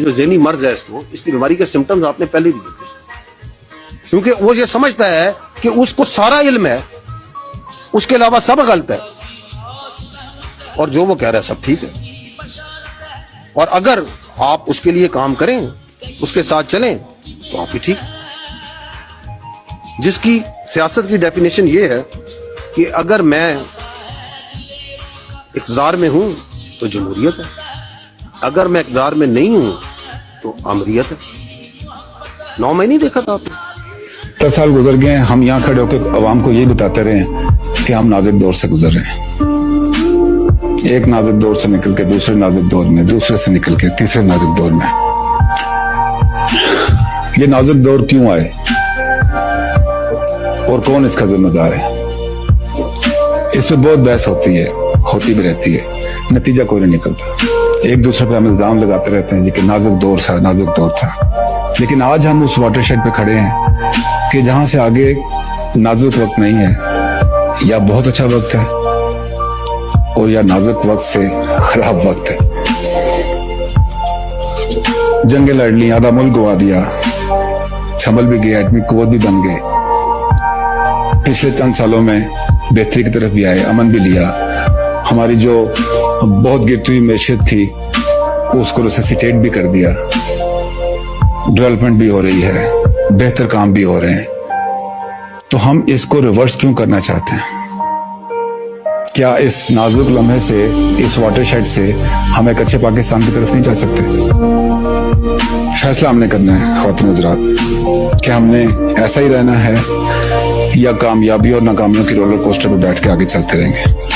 ये जो ज़हनी मर्ज है इसको, इसकी बीमारी के सिम्टम्स आपने पहले भी देखे, क्योंकि वो ये समझता है कि उसको सारा इल्म है, उसके अलावा सब गलत है और जो वो कह रहा है सब ठीक है। और अगर आप उसके लिए काम करें, उसके साथ चलें, तो आप भी ठीक। जिसकी सियासत की डेफिनेशन ये है कि अगर मैं इक़्तिदार में हूं तो जमहूरियत है, अगर मैं इक़्तिदार में नहीं हूं तो अमरियत है। 9 महीने देखा था आपने। 10 साल गुजर गए, हम यहाँ खड़े होकर अवाम को यही बताते रहे कि हम नाजुक दौर से गुजर रहे हैं। एक नाजुक दौर से निकल के दूसरे नाजुक दौर में, दूसरे से निकल के तीसरे नाजुक दौर में। ये नाजुक दौर क्यों आए और कौन इसका जिम्मेदार है, इस पर बहुत बहस होती भी रहती है, नतीजा कोई नहीं निकलता। एक दूसरे पे हम इल्जाम लगाते रहते हैं जी कि नाजुक दौर था। लेकिन आज हम उस वाटरशेड पे खड़े हैं कि जहां से आगे नाजुक वक्त नहीं है, या बहुत अच्छा वक्त है और या नाजुक वक्त से खराब वक्त है। जंगें लड़ ली, आधा मुल्क गवा दिया, संभल भी गए, एटमी कुव्वत भी बन गए। पिछले चंद सालों में बेहतरी की तरफ भी आए, अमन भी लिया। हमारी जो बहुत गिरती हुई मैशियत थी उसको रिससिटेट भी कर दिया। डेवलपमेंट भी हो रही है, बेहतर काम भी हो रहे हैं। तो हम इसको रिवर्स क्यों करना चाहते हैं? क्या इस नाजुक लम्हे से, इस वाटरशेड से हम एक अच्छे पाकिस्तान की तरफ नहीं जा सकते? फैसला हमने करना है ख्वातीन हज़रात, क्या हमने ऐसा ही रहना है या कामयाबी और नाकामियों की रोलर कोस्टर पर बैठ के आगे चलते रहेंगे।